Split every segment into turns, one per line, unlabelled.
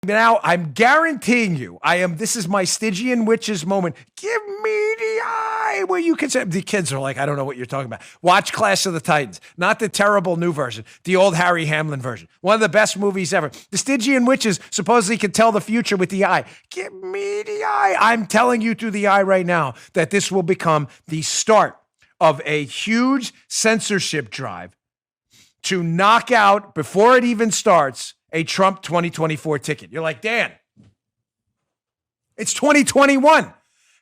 Now, I'm guaranteeing you, this is my Stygian witches moment. Give me the eye where you can say, the kids are like, I don't know what you're talking about. Watch Clash of the Titans, not the terrible new version, the old Harry Hamlin version. One of the best movies ever. The Stygian witches supposedly can tell the future with the eye. Give me the eye. I'm telling you through the eye right now that this will become the start of a huge censorship drive to knock out, before it even starts, a Trump 2024 ticket. You're like, Dan, it's 2021.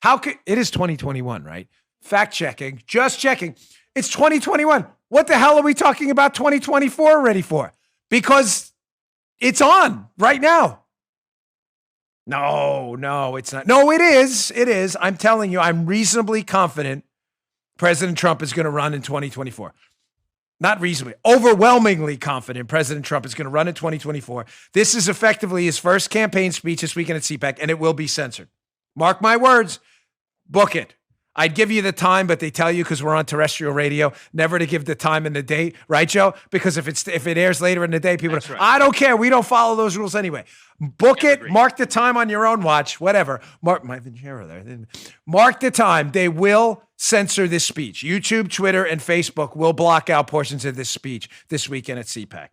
How could it is 2021, right? Fact checking, just checking. It's 2021. What the hell are we talking about 2024 already for? Because it's on right now. No, it's not. No, it is. It is. I'm telling you, I'm reasonably confident President Trump is going to run in 2024. Not reasonably, overwhelmingly confident President Trump is going to run in 2024. This is effectively his first campaign speech this weekend at CPAC, and it will be censored. Mark my words, book it. I'd give you the time, but they tell you, because we're on terrestrial radio, never to give the time and the date, right, Joe? Because if it airs later in the day, people
That's right.
I don't care. We don't follow those rules anyway. Book it,
Agree.
mark the time on your own watch, whatever. Mark the time. They will censor this speech. YouTube, Twitter, and Facebook will block out portions of this speech this weekend at CPAC.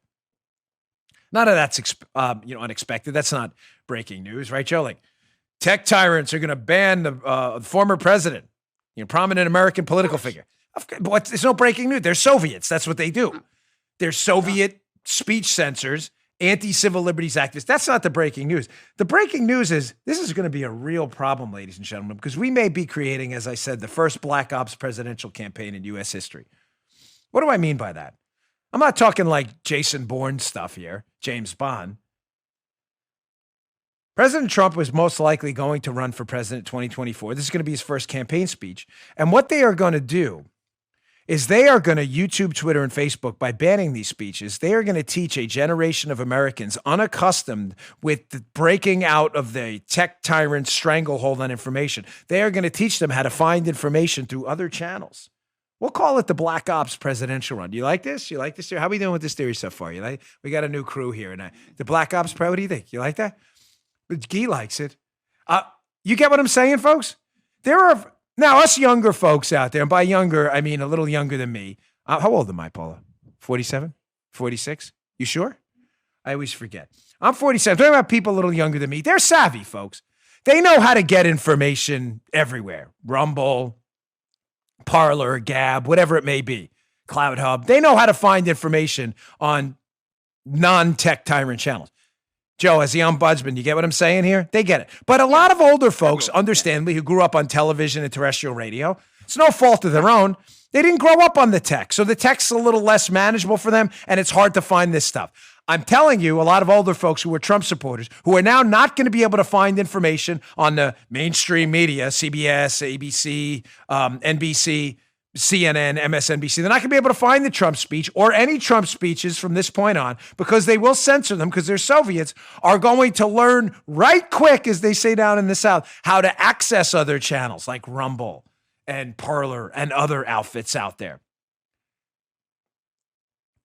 None of that's unexpected. That's not breaking news, right, Joe? Like, tech tyrants are going to ban the former president, prominent American political figure. But there's no breaking news. They're Soviets. That's what they do. They're Soviet speech censors, anti-civil liberties activists. That's not the breaking news. The breaking news is this is going to be a real problem, ladies and gentlemen, because we may be creating, as I said, the first Black Ops presidential campaign in U.S. history. What do I mean by that? I'm not talking like Jason Bourne stuff here, James Bond. President Trump was most likely going to run for president 2024. This is going to be his first campaign speech. And what they are going to do is they are going to YouTube, Twitter, and Facebook, by banning these speeches, they are going to teach a generation of Americans unaccustomed with the breaking out of the tech tyrant stranglehold on information. They are going to teach them how to find information through other channels. We'll call it the Black Ops presidential run. Do you like this? You like this theory? How are we doing with this theory so far? You like? We got a new crew here. And the Black Ops, what do you think? You like that? But Guy likes it. You get what I'm saying, folks? There are... Now, us younger folks out there, and by younger, I mean a little younger than me. How old am I, Paula? 47? 46? You sure? I always forget. I'm 47. I'm talking about people a little younger than me. They're savvy, folks. They know how to get information everywhere. Rumble, Parler, Gab, whatever it may be. Cloud Hub. They know how to find information on non-tech tyrant channels. Joe, as the ombudsman, you get what I'm saying here? They get it. But a lot of older folks, understandably, who grew up on television and terrestrial radio, it's no fault of their own. They didn't grow up on the tech. So the tech's a little less manageable for them, and it's hard to find this stuff. I'm telling you, a lot of older folks who were Trump supporters, who are now not going to be able to find information on the mainstream media, CBS, ABC, NBC, CNN, MSNBC. They're not going to be able to find the Trump speech or any Trump speeches from this point on, because they will censor them, because their Soviets are going to learn right quick, as they say down in the South, how to access other channels like Rumble and Parler and other outfits out there.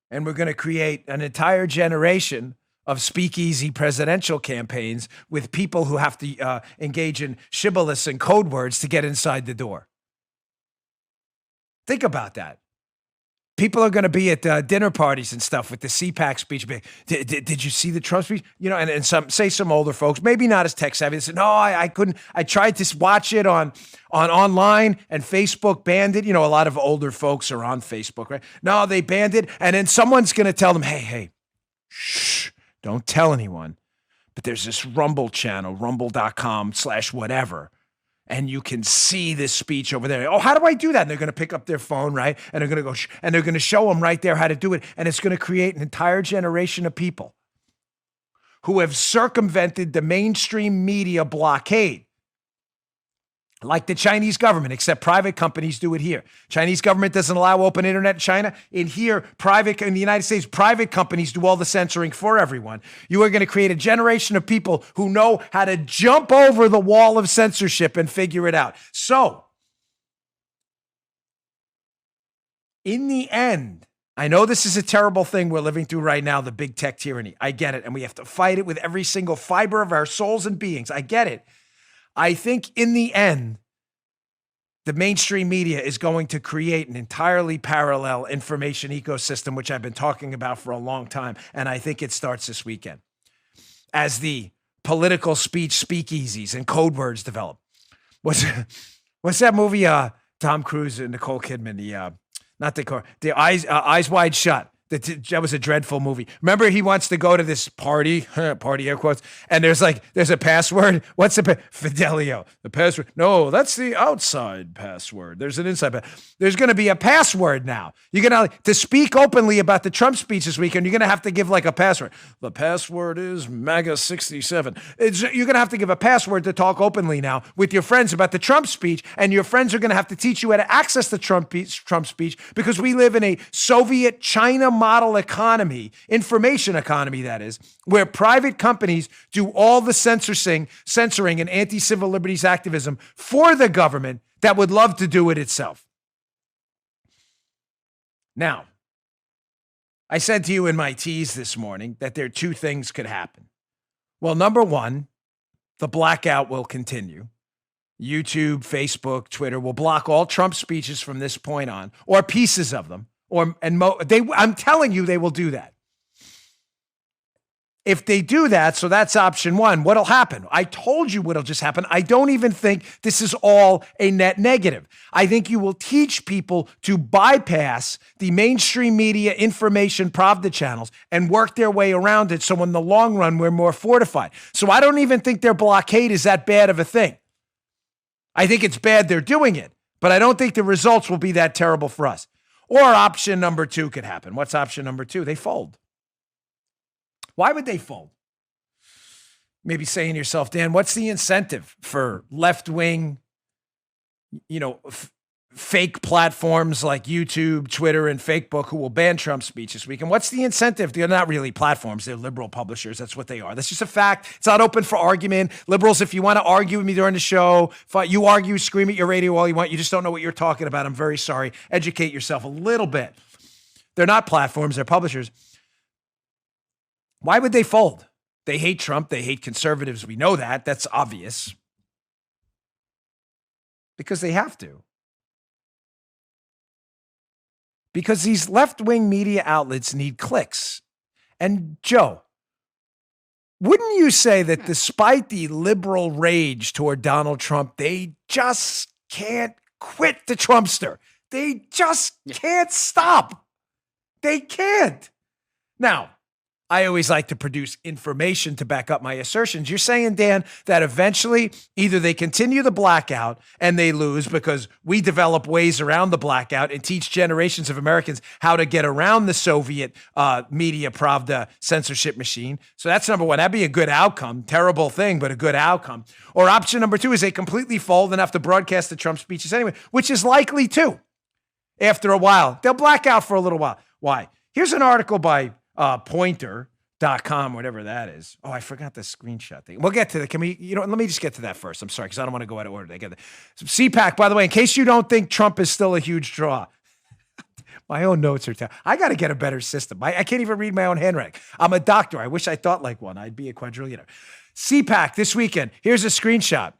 And we're going to create an entire generation of speakeasy presidential campaigns with people who have to engage in shibboleths and code words to get inside the door. Think about that. People are going to be at dinner parties and stuff with the CPAC speech. Did you see the Trump speech? And some older folks, maybe not as tech savvy, they said, no, I couldn't. I tried to watch it on online, and Facebook banned it. A lot of older folks are on Facebook, right? No, they banned it. And then someone's going to tell them, hey, shh, don't tell anyone. But there's this Rumble channel, rumble.com/whatever. And you can see this speech over there. Oh, how do I do that? And they're going to pick up their phone, right? And they're going to go, and they're going to show them right there how to do it. And it's going to create an entire generation of people who have circumvented the mainstream media blockade, like the Chinese government, except private companies do it here. Chinese government doesn't allow open internet in China. In the United States, private companies do all the censoring for everyone. You are going to create a generation of people who know how to jump over the wall of censorship and figure it out. So, in the end, I know this is a terrible thing we're living through right now, the big tech tyranny. I get it. And we have to fight it with every single fiber of our souls and beings. I get it. I think in the end, the mainstream media is going to create an entirely parallel information ecosystem, which I've been talking about for a long time. And I think it starts this weekend as the political speech speakeasies and code words develop. What's that movie? Tom Cruise and Nicole Kidman, the Eyes Wide Shut. That was a dreadful movie. Remember, he wants to go to this party air quotes, and there's a password. What's the Fidelio? The password? No, that's the outside password. There's an inside. There's going to be a password now. You're going to speak openly about the Trump speech this weekend. You're going to have to give like a password. The password is MAGA67. You're going to have to give a password to talk openly now with your friends about the Trump speech, and your friends are going to have to teach you how to access the Trump speech because we live in a Soviet China model economy, information economy, that is, where private companies do all the censoring and anti-civil liberties activism for the government that would love to do it itself. Now, I said to you in my tease this morning that there are two things could happen. Well, number one, the blackout will continue. YouTube, Facebook, Twitter will block all Trump speeches from this point on, or pieces of them. I'm telling you, they will do that. If they do that, so that's option one, what'll happen? I told you what'll just happen. I don't even think this is all a net negative. I think you will teach people to bypass the mainstream media information Pravda channels and work their way around it. So in the long run, we're more fortified. So I don't even think their blockade is that bad of a thing. I think it's bad they're doing it, but I don't think the results will be that terrible for us. Or option number two could happen. What's option number two? They fold. Why would they fold? Maybe saying to yourself, Dan, what's the incentive for left-wing, fake platforms like YouTube, Twitter, and Facebook who will ban Trump's speech this week? And what's the incentive? They're not really platforms. They're liberal publishers. That's what they are. That's just a fact. It's not open for argument. Liberals, if you want to argue with me during the show, you argue, scream at your radio all you want. You just don't know what you're talking about. I'm very sorry. Educate yourself a little bit. They're not platforms. They're publishers. Why would they fold? They hate Trump. They hate conservatives. We know that. That's obvious. Because they have to. Because these left-wing media outlets need clicks. And Joe, wouldn't you say that despite the liberal rage toward Donald Trump, they just can't quit the Trumpster? They just can't stop. They can't. Now, I always like to produce information to back up my assertions. You're saying, Dan, that eventually either they continue the blackout and they lose because we develop ways around the blackout and teach generations of Americans how to get around the Soviet media Pravda censorship machine. So that's number one. That'd be a good outcome. Terrible thing, but a good outcome. Or option number two is they completely fold and have to broadcast the Trump speeches anyway, which is likely too. After a while, they'll black out for a little while. Why? Here's an article by Pointer.com, whatever that is. Oh, I forgot the screenshot thing. We'll get to that. Let me just get to that first. I'm sorry, because I don't want to go out of order. They get CPAC, by the way, in case you don't think Trump is still a huge draw. My own notes are terrible. I got to get a better system. I can't even read my own handwriting. I'm a doctor. I wish I thought like one. I'd be a quadrillionaire. CPAC this weekend. Here's a screenshot.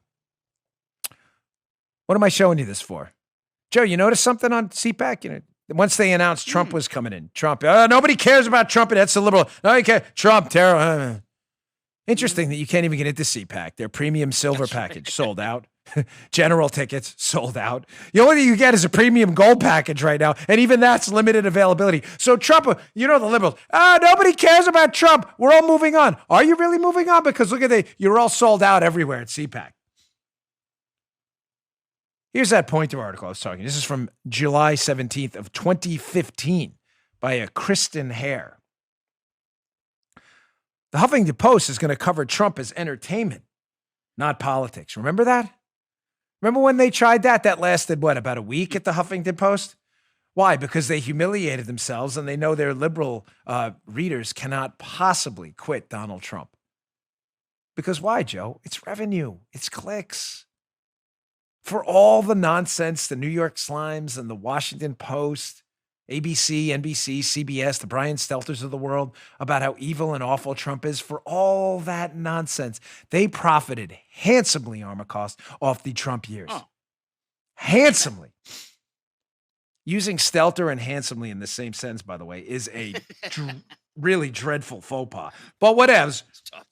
What am I showing you this for? Joe, you notice something on CPAC? Once they announced Trump was coming in, Trump, nobody cares about Trump. That's the liberal. No, you can't. Trump, terror. Interesting that you can't even get into CPAC. Their premium silver package sold out. General tickets sold out. The only thing you get is a premium gold package right now, and even that's limited availability. So Trump, the liberals, nobody cares about Trump. We're all moving on. Are you really moving on? Because look at you're all sold out everywhere at CPAC. Here's that Pointer article I was talking. This is from July 17th of 2015 by a Kristen Hare. The Huffington Post is going to cover Trump as entertainment, not politics. Remember that? Remember when they tried that? That lasted, about a week at the Huffington Post? Why? Because they humiliated themselves and they know their liberal readers cannot possibly quit Donald Trump. Because why, Joe? It's revenue. It's clicks. For all the nonsense, the New York Slimes and the Washington Post ABC, NBC, CBS, the Brian Stelters of the world, about how evil and awful Trump is, for all that nonsense. They profited handsomely, Armacost, off the Trump years.
Oh.
Handsomely. Using Stelter and handsomely in the same sentence, by the way, is a really dreadful faux pas. But whatevs.
It's tough.